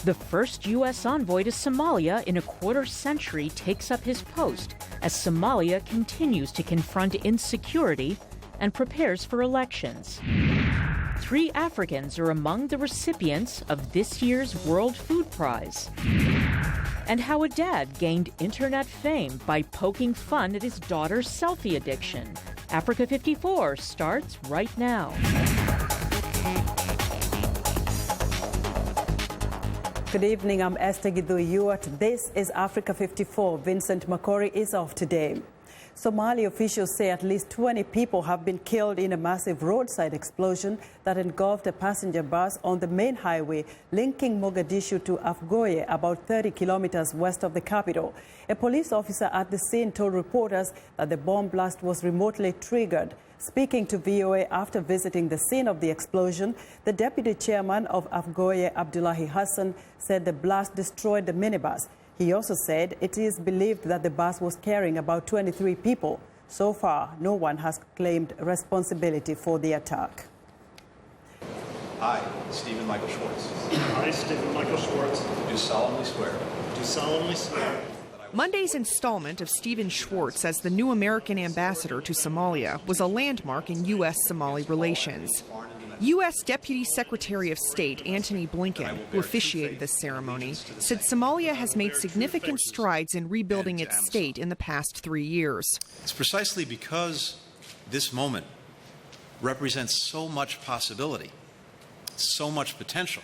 The first U.S. envoy to Somalia in a quarter-century takes up his post as Somalia continues to confront insecurity and prepares for elections. 3 Africans are among the recipients of this year's World Food Prize. And how a dad gained internet fame by poking fun at his daughter's selfie addiction. Africa 54 starts right now. Good evening, I'm Esther Gidhu. This is Africa 54. Vincent Makori is off today. Somali officials say at least 20 people have been killed in a massive roadside explosion that engulfed a passenger bus on the main highway linking Mogadishu to Afgoye, about 30 kilometers west of the capital. A police officer at the scene told reporters that the bomb blast was remotely triggered. Speaking to VOA after visiting the scene of the explosion, the deputy chairman of Afgoye, Abdullahi Hassan, said the blast destroyed the minibus. He also said it is believed that the bus was carrying about 23 people. So far, no one has claimed responsibility for the attack. I, Stephen Michael Schwartz. I, Stephen Michael Schwartz. Do solemnly swear. Do solemnly swear. Monday's installment of Stephen Schwartz as the new American ambassador to Somalia was a landmark in U.S.-Somali relations. U.S. Deputy Secretary of State Antony Blinken, who officiated this ceremony, said Somalia has made significant strides in rebuilding its state in the past 3 years. It's precisely because this moment represents so much possibility, so much potential,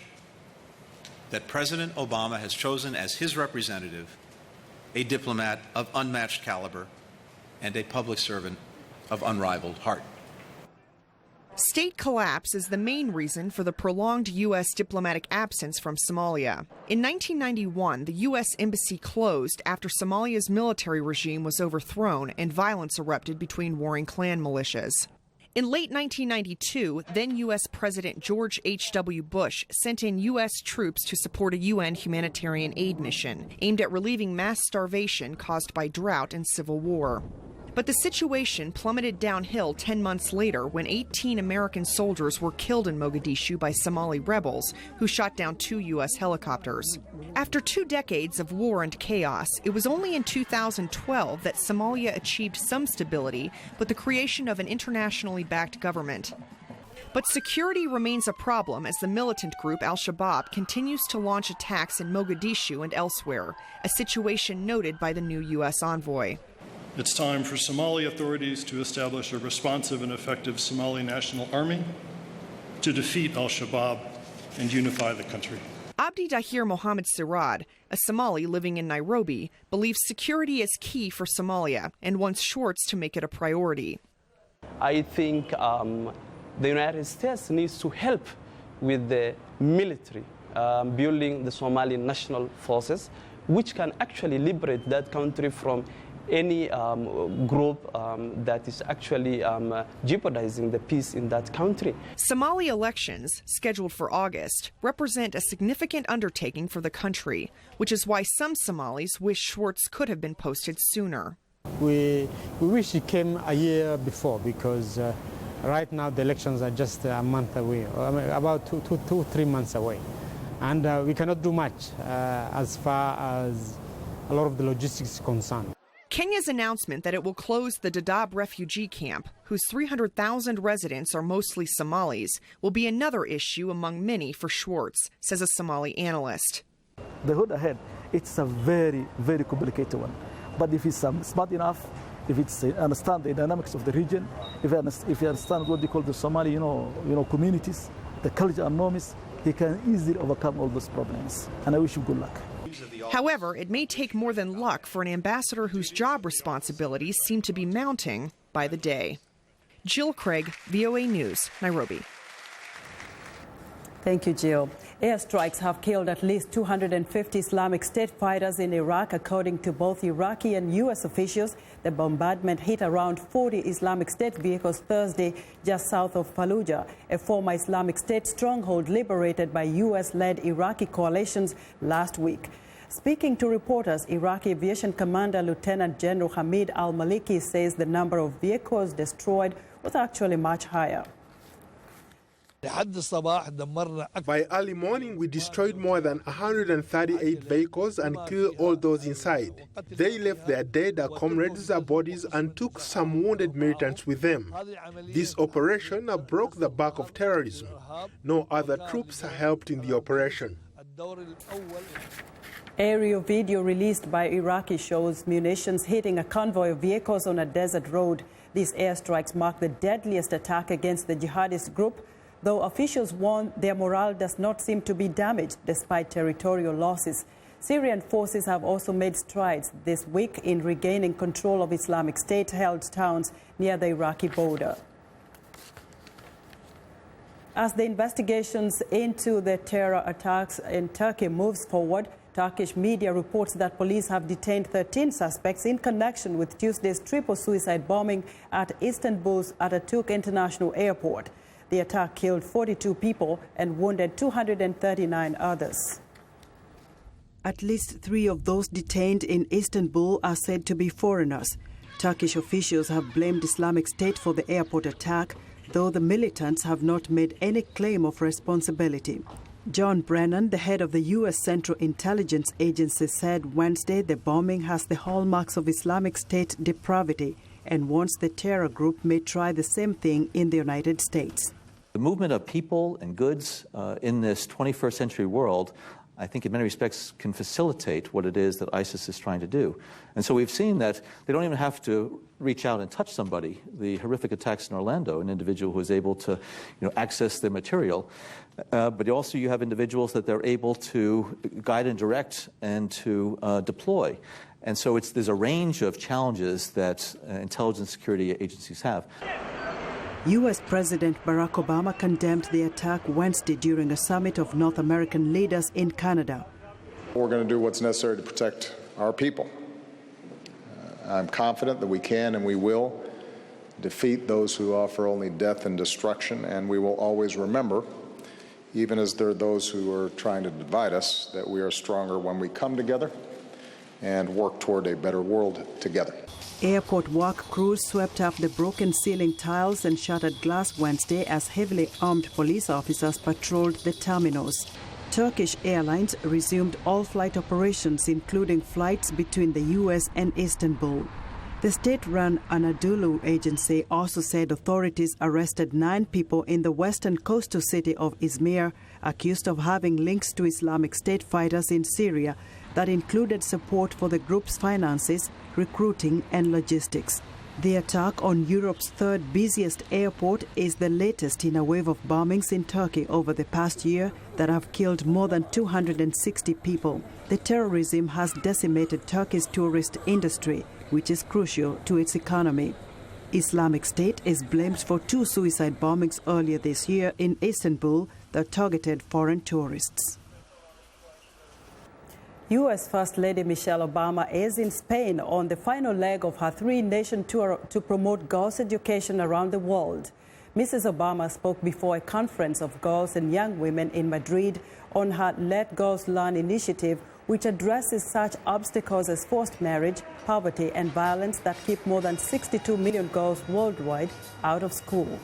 that President Obama has chosen as his representative a diplomat of unmatched caliber and a public servant of unrivaled heart. State collapse is the main reason for the prolonged U.S. diplomatic absence from Somalia. In 1991, the U.S. embassy closed after Somalia's military regime was overthrown and violence erupted between warring clan militias. In late 1992, then U.S. President George H.W. Bush sent in U.S. troops to support a UN humanitarian aid mission aimed at relieving mass starvation caused by drought and civil war. But the situation plummeted downhill 10 months later when 18 American soldiers were killed in Mogadishu by Somali rebels who shot down 2 U.S. helicopters. After 2 decades of war and chaos, it was only in 2012 that Somalia achieved some stability with the creation of an internationally backed government. But security remains a problem as the militant group Al-Shabaab continues to launch attacks in Mogadishu and elsewhere, a situation noted by the new U.S. envoy. It's time for Somali authorities to establish a responsive and effective Somali National Army to defeat al-Shabaab and unify the country. Abdi Dahir Mohammed Sirad, a Somali living in Nairobi, believes security is key for Somalia and wants Schwartz to make it a priority. I think the United States needs to help with the military, building the Somali national forces, which can actually liberate that country from any group that is actually jeopardizing the peace in that country. Somali elections, scheduled for August, represent a significant undertaking for the country, which is why some Somalis wish Schwartz could have been posted sooner. We wish he came a year before because right now the elections are just a month away, about 3 months away. And we cannot do much as far as a lot of the logistics is concerned. Kenya's announcement that it will close the Dadaab refugee camp, whose 300,000 residents are mostly Somalis, will be another issue among many for Schwartz, says a Somali analyst. The road ahead, it's a very, very complicated one. But if he's smart enough, if it's understand the dynamics of the region, if he understands what they call the Somali, communities, the culture and norms, he can easily overcome all those problems. And I wish him good luck. However, it may take more than luck for an ambassador whose job responsibilities seem to be mounting by the day. Jill Craig, VOA News, Nairobi. Thank you, Jill. Airstrikes have killed at least 250 Islamic State fighters in Iraq, according to both Iraqi and U.S. officials. The bombardment hit around 40 Islamic State vehicles Thursday, just south of Fallujah, a former Islamic State stronghold liberated by U.S.-led Iraqi coalitions last week. Speaking to reporters, Iraqi Aviation Commander Lieutenant General Hamid al-Maliki says the number of vehicles destroyed was actually much higher. By early morning, we destroyed more than 138 vehicles and killed all those inside. They left their dead comrades' bodies and took some wounded militants with them. This operation broke the back of terrorism. No other troops helped in the operation. Aerial video released by Iraqi shows munitions hitting a convoy of vehicles on a desert road. These airstrikes mark the deadliest attack against the jihadist group, though officials warn their morale does not seem to be damaged despite territorial losses. Syrian forces have also made strides this week in regaining control of Islamic State-held towns near the Iraqi border. As the investigations into the terror attacks in Turkey moves forward, Turkish media reports that police have detained 13 suspects in connection with Tuesday's triple suicide bombing at Istanbul's Atatürk International Airport. The attack killed 42 people and wounded 239 others. At least 3 of those detained in Istanbul are said to be foreigners. Turkish officials have blamed Islamic State for the airport attack, though the militants have not made any claim of responsibility. John Brennan, the head of the U.S. Central Intelligence Agency, said Wednesday the bombing has the hallmarks of Islamic State depravity and warns the terror group may try the same thing in the United States. The movement of people and goods in this 21st century world, I think in many respects can facilitate what it is that ISIS is trying to do. And so we've seen that they don't even have to reach out and touch somebody. The horrific attacks in Orlando, an individual who is able to access their material, but also you have individuals that they're able to guide and direct and to deploy. And so there's a range of challenges that intelligence security agencies have. U.S. President Barack Obama condemned the attack Wednesday during a summit of North American leaders in Canada. We're going to do what's necessary to protect our people. I'm confident that we can and we will defeat those who offer only death and destruction, and we will always remember, even as there are those who are trying to divide us, that we are stronger when we come together and work toward a better world together. Airport work crews swept up the broken ceiling tiles and shattered glass Wednesday as heavily armed police officers patrolled the terminals. Turkish Airlines resumed all flight operations, including flights between the U.S. and Istanbul. The state-run Anadolu agency also said authorities arrested 9 people in the western coastal city of Izmir, accused of having links to Islamic State fighters in Syria that included support for the group's finances, recruiting and logistics. The attack on Europe's third busiest airport is the latest in a wave of bombings in Turkey over the past year that have killed more than 260 people. The terrorism has decimated Turkey's tourist industry, which is crucial to its economy. Islamic State is blamed for 2 suicide bombings earlier this year in Istanbul that targeted foreign tourists. U.S. First Lady Michelle Obama is in Spain on the final leg of her 3-nation tour to promote girls' education around the world. Mrs. Obama spoke before a conference of girls and young women in Madrid on her Let Girls Learn initiative, which addresses such obstacles as forced marriage, poverty and violence that keep more than 62 million girls worldwide out of school.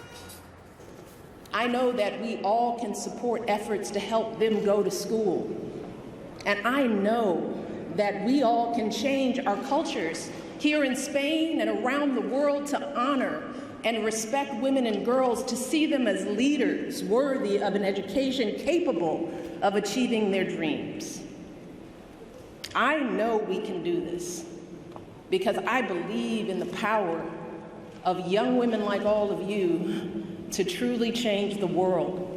I know that we all can support efforts to help them go to school. And I know that we all can change our cultures here in Spain and around the world to honor and respect women and girls, to see them as leaders worthy of an education capable of achieving their dreams. I know we can do this because I believe in the power of young women like all of you to truly change the world.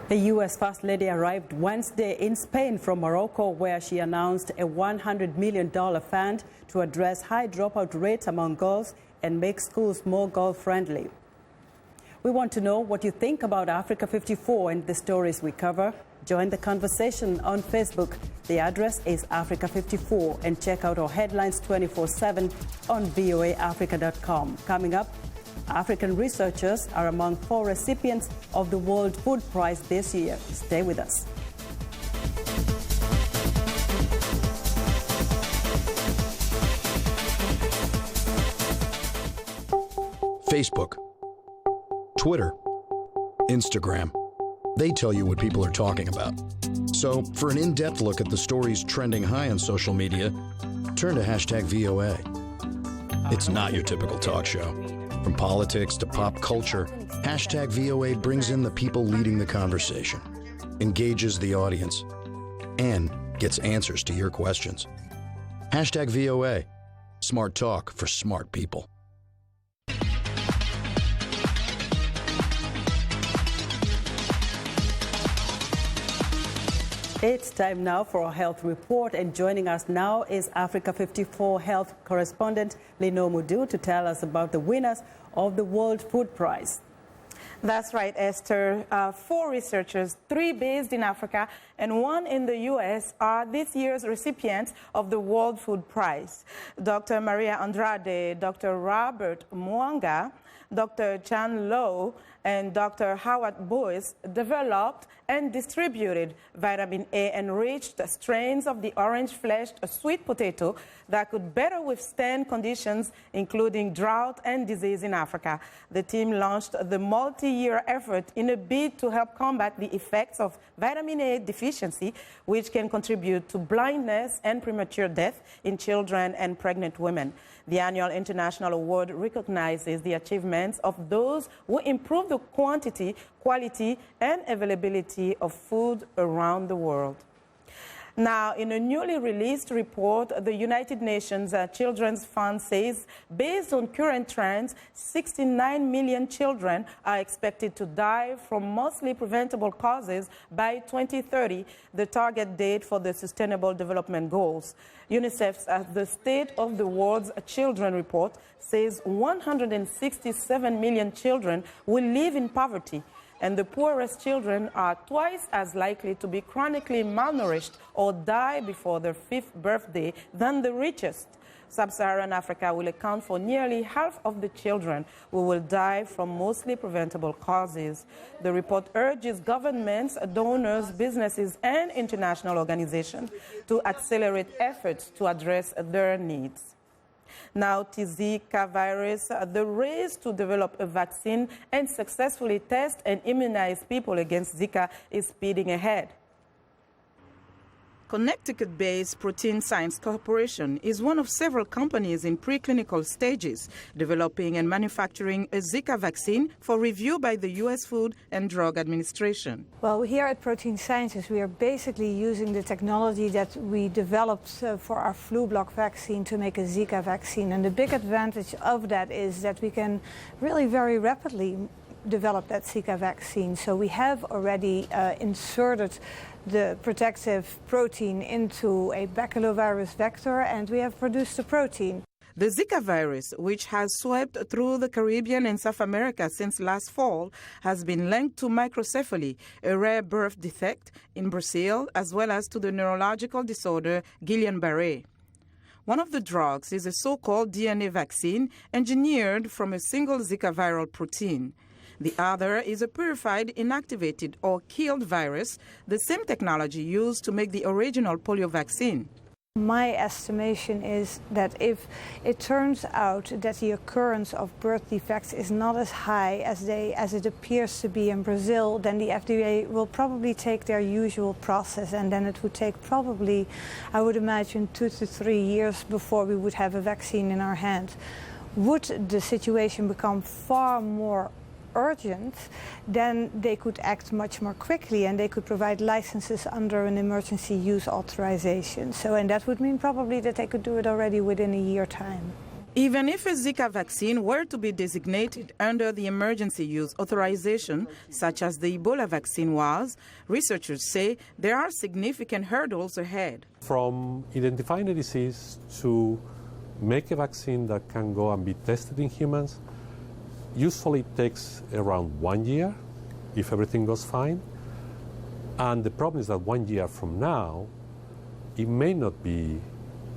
The U.S. First Lady arrived Wednesday in Spain from Morocco, where she announced a $100 million fund to address high dropout rates among girls and make schools more girl-friendly. We want to know what you think about Africa 54 and the stories we cover. Join the conversation on Facebook. The address is Africa 54, and check out our headlines 24/7 on voaafrica.com. Coming up, African researchers are among 4 recipients of the World Food Prize this year. Stay with us. Facebook, Twitter, Instagram. They tell you what people are talking about. So for an in-depth look at the stories trending high on social media, turn to #VOA. It's not your typical talk show. From politics to pop culture, #VOA brings in the people leading the conversation, engages the audience, and gets answers to your questions. #VOA. Smart talk for smart people. It's time now for our health report, and joining us now is Africa 54 health correspondent Lino Mudu to tell us about the winners of the World Food Prize. That's right, Esther. 4 researchers, 3 based in Africa and 1 in the U.S., are this year's recipients of the World Food Prize. Dr. Maria Andrade, Dr. Robert Mwanga, Dr. Chan Low, and Dr. Howard Boyce developed and distributed vitamin A-enriched strains of the orange-fleshed sweet potato that could better withstand conditions including drought and disease in Africa. The team launched the multi-year effort in a bid to help combat the effects of vitamin A deficiency, which can contribute to blindness and premature death in children and pregnant women. The annual international award recognizes the achievements of those who improve the quantity, quality, and availability of food around the world. Now, in a newly released report, the United Nations Children's Fund says, based on current trends, 69 million children are expected to die from mostly preventable causes by 2030, the target date for the Sustainable Development Goals. UNICEF's The State of the World's Children report says 167 million children will live in poverty, and the poorest children are twice as likely to be chronically malnourished or die before their 5th birthday than the richest. Sub-Saharan Africa will account for nearly half of the children who will die from mostly preventable causes. The report urges governments, donors, businesses, and international organizations to accelerate efforts to address their needs. Now, to Zika virus, the race to develop a vaccine and successfully test and immunize people against Zika is speeding ahead. Connecticut-based Protein Science Corporation is one of several companies in preclinical stages developing and manufacturing a Zika vaccine for review by the U.S. Food and Drug Administration. Well, here at Protein Sciences, we are basically using the technology that we developed for our flu block vaccine to make a Zika vaccine. And the big advantage of that is that we can really very rapidly develop that Zika vaccine. So we have already inserted the protective protein into a baculovirus vector, and we have produced the protein. The Zika virus, which has swept through the Caribbean and South America since last fall, has been linked to microcephaly, a rare birth defect in Brazil, as well as to the neurological disorder Guillain-Barré. One of the drugs is a so-called DNA vaccine engineered from a single Zika viral protein. The other is a purified, inactivated, or killed virus, the same technology used to make the original polio vaccine. My estimation is that if it turns out that the occurrence of birth defects is not as high as it appears to be in Brazil, then the FDA will probably take their usual process, and then it would take probably, I would imagine, 2 to 3 years before we would have a vaccine in our hand. Would the situation become far more urgent, then they could act much more quickly and they could provide licenses under an emergency use authorization. And that would mean probably that they could do it already within a year time. Even if a Zika vaccine were to be designated under the emergency use authorization, such as the Ebola vaccine was, researchers say there are significant hurdles ahead. From identifying a disease to make a vaccine that can go and be tested in humans, usually it takes around 1 year if everything goes fine. And the problem is that 1 year from now, it may not be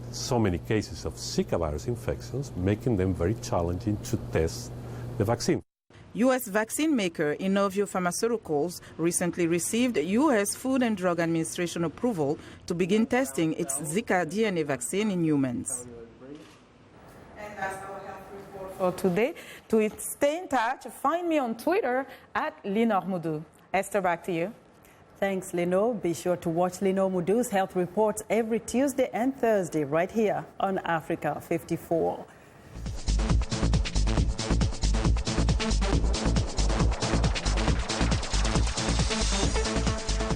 so many cases of Zika virus infections, making them very challenging to test the vaccine. U.S. vaccine maker Inovio Pharmaceuticals recently received U.S. Food and Drug Administration approval to begin testing its Zika DNA vaccine in humans. And that's our health report for today. To stay in touch, find me on Twitter at Linor Moudou. Esther, back to you. Thanks, Lino. Be sure to watch Lino Moudou's health reports every Tuesday and Thursday right here on Africa 54.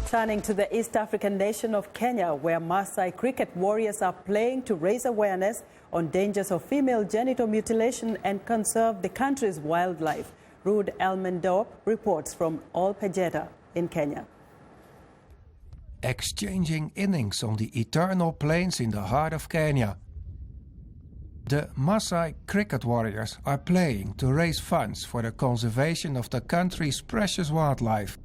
Turning to the East African nation of Kenya, where Maasai Cricket warriors are playing to raise awareness on dangers of female genital mutilation and conserve the country's wildlife. Ruud Elmendorp reports from Olpejeta in Kenya. Exchanging innings on the eternal plains in the heart of Kenya. The Maasai Cricket warriors are playing to raise funds for the conservation of the country's precious wildlife.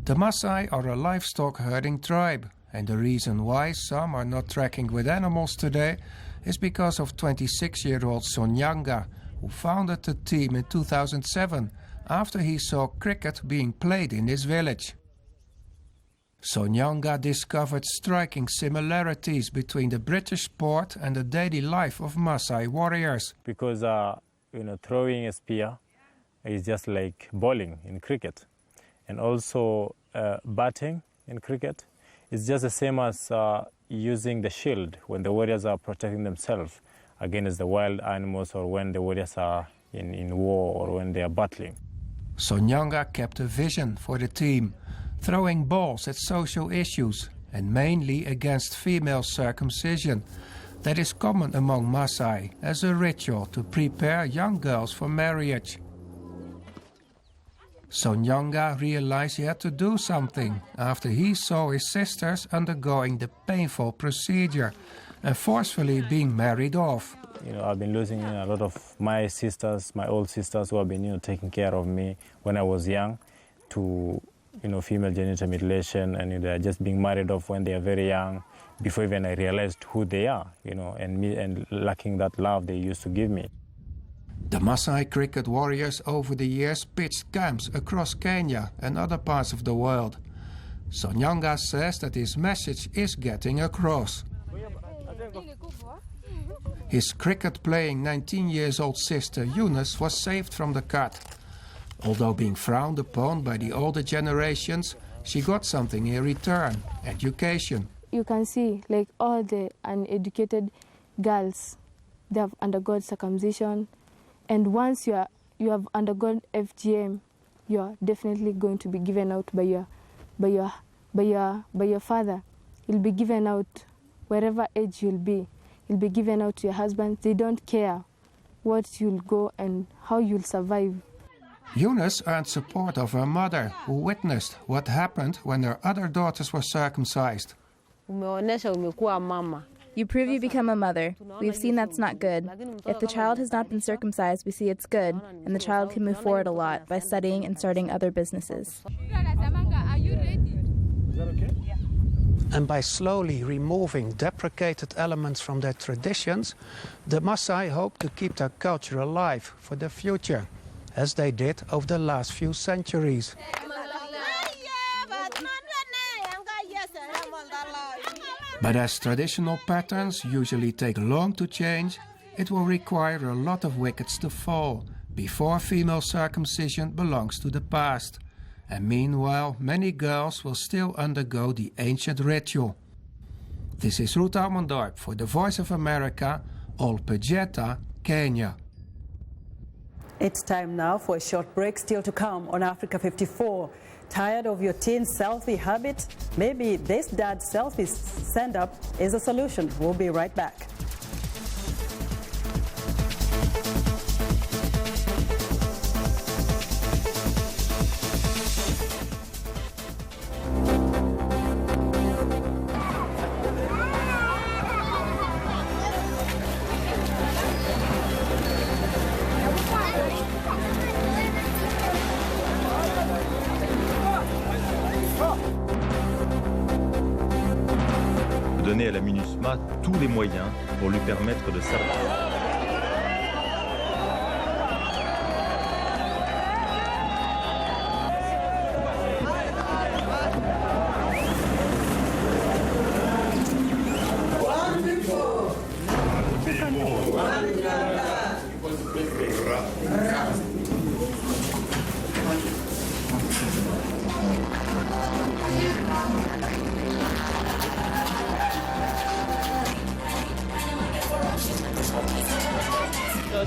The Maasai are a livestock herding tribe, and the reason why some are not tracking with animals today is because of 26-year-old Sonyanga, who founded the team in 2007 after he saw cricket being played in his village. Sonyanga discovered striking similarities between the British sport and the daily life of Maasai warriors. Because throwing a spear is just like bowling in cricket. And also batting in cricket is just the same as using the shield when the warriors are protecting themselves against the wild animals, or when the warriors are in war, or when they are battling. Sonyanga kept a vision for the team, throwing balls at social issues and mainly against female circumcision. That is common among Maasai as a ritual to prepare young girls for marriage. Sonyanga realized he had to do something after he saw his sisters undergoing the painful procedure and forcefully being married off. I've been losing a lot of my sisters, my old sisters, who have been taking care of me when I was young, to female genital mutilation, and they're just being married off when they are very young, before even I realized who they are, and lacking that love they used to give me. The Maasai Cricket warriors over the years pitched camps across Kenya and other parts of the world. Sonyanga says that his message is getting across. His cricket-playing 19-year-old sister Eunice was saved from the cut. Although being frowned upon by the older generations, she got something in return: education. You can see, like, all the uneducated girls, they have undergone circumcision. And once you have undergone FGM, you are definitely going to be given out by your father. You'll be given out wherever age you'll be. You'll be given out to your husband. They don't care what you'll go and how you'll survive. Eunice earned support of her mother, who witnessed what happened when her other daughters were circumcised. You prove you become a mother. We've seen that's not good. If the child has not been circumcised, we see it's good, and the child can move forward a lot by studying and starting other businesses. And by slowly removing deprecated elements from their traditions, the Maasai hope to keep their culture alive for the future, as they did over the last few centuries. But as traditional patterns usually take long to change, it will require a lot of wickets to fall before female circumcision belongs to the past. And meanwhile, many girls will still undergo the ancient ritual. This is Ruud Elmendorp for the Voice of America, Olpejeta, Kenya. It's time now for a short break. Still to come on Africa 54. Tired of your teen selfie habit? Maybe this dad selfie send-up is a solution. We'll be right back. Donner à la MINUSMA tous les moyens pour lui permettre de s'adapter.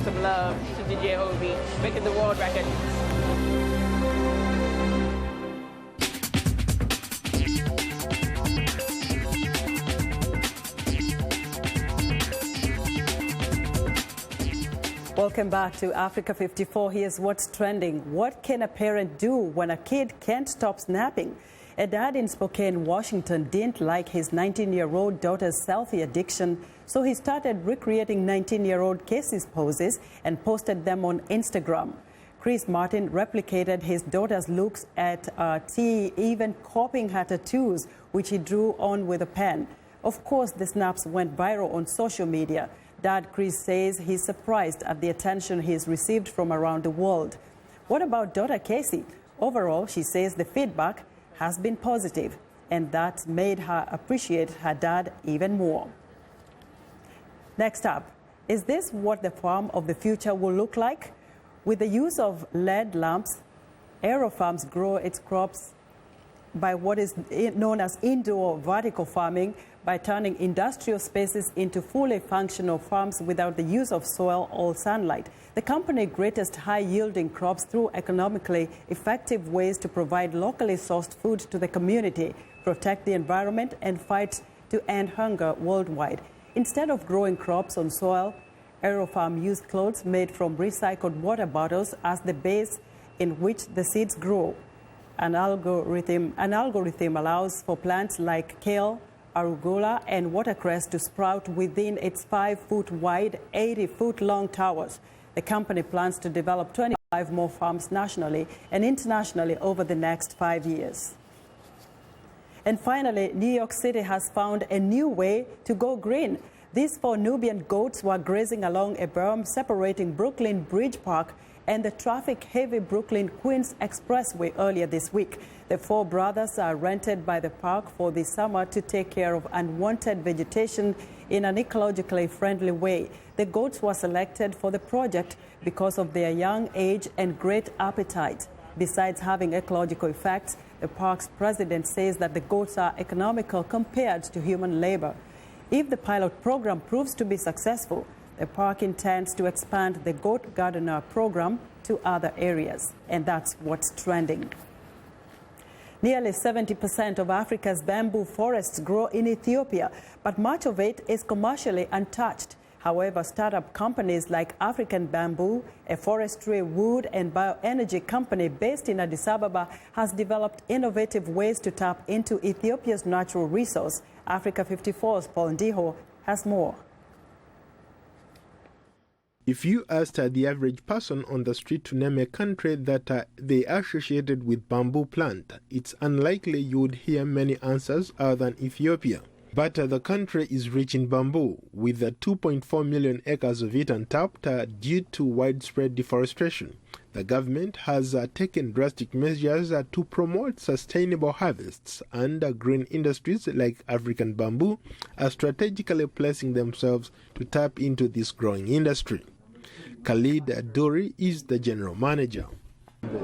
some love to DJ Obi, making the world record. Welcome back to Africa 54. Here's what's trending. What can a parent do when a kid can't stop snapping? A dad in Spokane, Washington didn't like his 19-year-old daughter's selfie addiction, so he started recreating 19-year-old Casey's poses and posted them on Instagram. Chris Martin replicated his daughter's looks at tea, even copying her tattoos, which he drew on with a pen. Of course, the snaps went viral on social media. Dad Chris says he's surprised at the attention he's received from around the world. What about daughter Casey? Overall, she says the feedback has been positive, and that made her appreciate her dad even more. Next up, is this what the farm of the future will look like? With the use of LED lamps, aero farms grow its crops by what is known as indoor vertical farming, by turning industrial spaces into fully functional farms without the use of soil or sunlight. The company greatest high-yielding crops through economically effective ways to provide locally sourced food to the community, protect the environment, and fight to end hunger worldwide. Instead of growing crops on soil, AeroFarm used cloths made from recycled water bottles as the base in which the seeds grow. An algorithm allows for plants like kale, arugula, and watercress to sprout within its 5-foot-wide, 80-foot-long towers. The company plans to develop 25 more farms nationally and internationally over the next 5 years. And finally, New York City has found a new way to go green. These 4 Nubian goats were grazing along a berm separating Brooklyn Bridge Park and the traffic-heavy Brooklyn-Queens Expressway earlier this week. The 4 brothers are rented by the park for the summer to take care of unwanted vegetation in an ecologically friendly way. The goats were selected for the project because of their young age and great appetite. Besides having ecological effects, the park's president says that the goats are economical compared to human labor. If the pilot program proves to be successful, the park intends to expand the Goat Gardener program to other areas. And that's what's trending. Nearly 70% of Africa's bamboo forests grow in Ethiopia, but much of it is commercially untouched. However, startup companies like African Bamboo, a forestry, wood, and bioenergy company based in Addis Ababa, has developed innovative ways to tap into Ethiopia's natural resource. Africa 54's Paul Ndiho has more. If you asked the average person on the street to name a country that they associated with bamboo plant, it's unlikely you would hear many answers other than Ethiopia. But the country is rich in bamboo, with 2.4 million acres of it untapped due to widespread deforestation. The government has taken drastic measures to promote sustainable harvests, and green industries like African Bamboo are strategically placing themselves to tap into this growing industry. Khalid Duri is the general manager.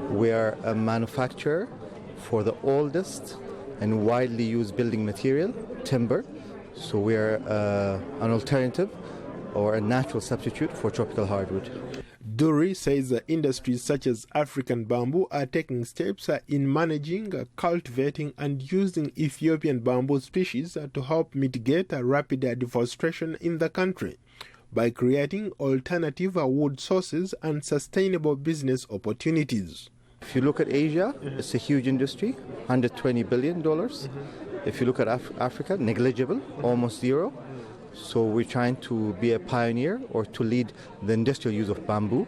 We are a manufacturer for the oldest and widely used building material, timber. So we are an alternative or a natural substitute for tropical hardwood. Duri says that industries such as African Bamboo are taking steps in managing, cultivating and using Ethiopian bamboo species to help mitigate rapid deforestation in the country by creating alternative wood sources and sustainable business opportunities. If you look at Asia, it's a huge industry, $120 billion. If you look at Africa, negligible, almost zero. So we're trying to be a pioneer or to lead the industrial use of bamboo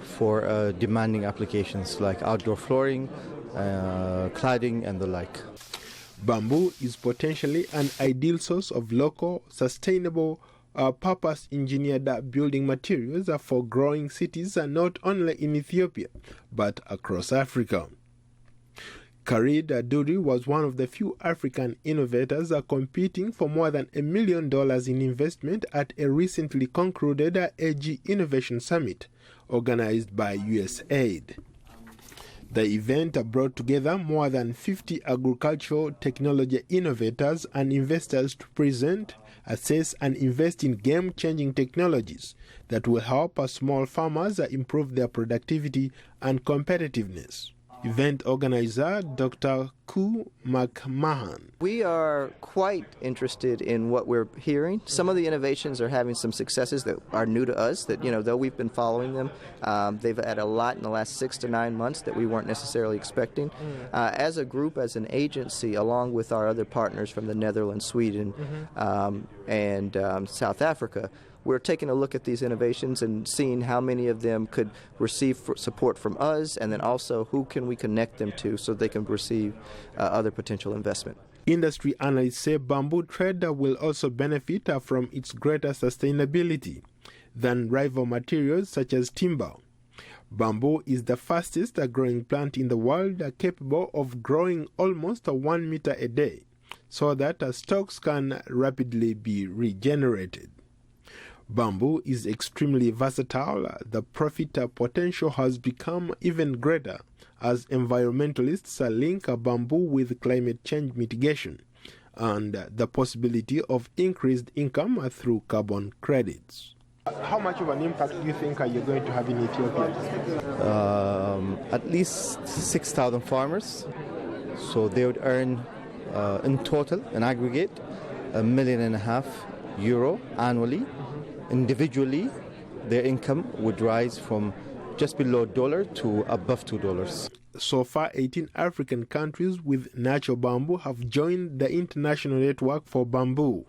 for demanding applications like outdoor flooring, cladding and the like. Bamboo is potentially an ideal source of local, sustainable, purpose-engineered building materials for growing cities not only in Ethiopia but across Africa. Khalid Duri was one of the few African innovators competing for more than $1 million in investment at a recently concluded AG Innovation Summit organized by USAID. The event brought together more than 50 agricultural technology innovators and investors to present, assess and invest in game-changing technologies that will help small farmers improve their productivity and competitiveness. Event organizer Dr. Ku McMahon. We are quite interested in what we're hearing. Some of the innovations are having some successes that are new to us, that, though we've been following them, they've had a lot in the last 6 to 9 months that we weren't necessarily expecting. As a group, as an agency, along with our other partners from the Netherlands, Sweden, and South Africa, we're taking a look at these innovations and seeing how many of them could receive support from us, and then also who can we connect them to so they can receive other potential investment. Industry analysts say bamboo trade will also benefit from its greater sustainability than rival materials such as timber. Bamboo is the fastest growing plant in the world, capable of growing almost 1 meter a day, so that stalks can rapidly be regenerated. Bamboo is extremely versatile. The profit potential has become even greater as environmentalists link bamboo with climate change mitigation and the possibility of increased income through carbon credits. How much of an impact do you think you're going to have in Ethiopia? At least 6,000 farmers. So they would earn in total, in aggregate, €1.5 million annually. Individually, their income would rise from just below $1 to above $2. So far, 18 African countries with natural bamboo have joined the International Network for Bamboo,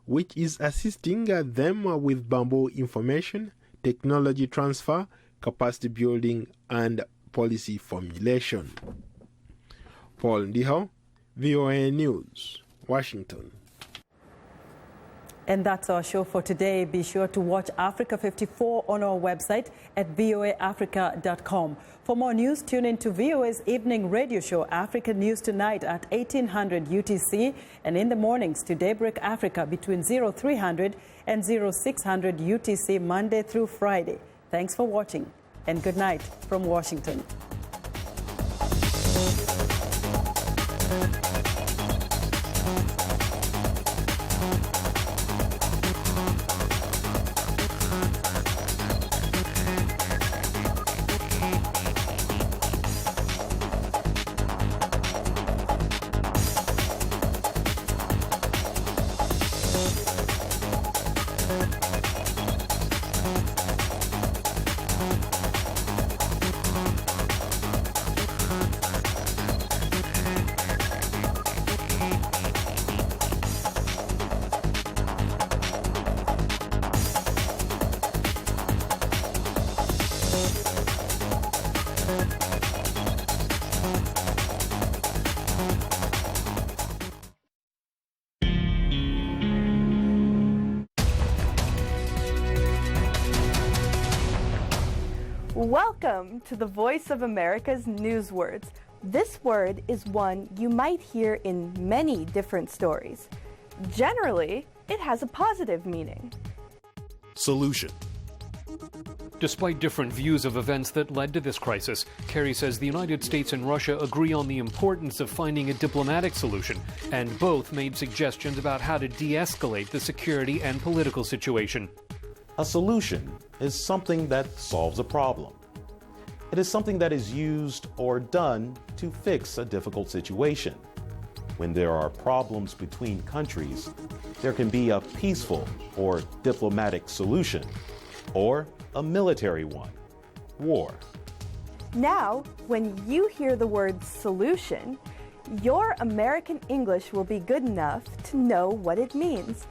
which is assisting them with bamboo information, technology transfer, capacity building, and policy formulation. Paul Ndiho, VOA News, Washington. And that's our show for today. Be sure to watch Africa 54 on our website at voaafrica.com. For more news, tune in to VOA's evening radio show, Africa News Tonight, at 1800 UTC, and in the mornings to Daybreak Africa between 0300 and 0600 UTC, Monday through Friday. Thanks for watching, and good night from Washington. Welcome to the Voice of America's News Words. This word is one you might hear in many different stories. Generally, it has a positive meaning. Solution. Despite different views of events that led to this crisis, Kerry says the United States and Russia agree on the importance of finding a diplomatic solution, and both made suggestions about how to de-escalate the security and political situation. A solution is something that solves a problem. It is something that is used or done to fix a difficult situation. When there are problems between countries, there can be a peaceful or diplomatic solution, or a military one, war. Now, when you hear the word solution, your American English will be good enough to know what it means.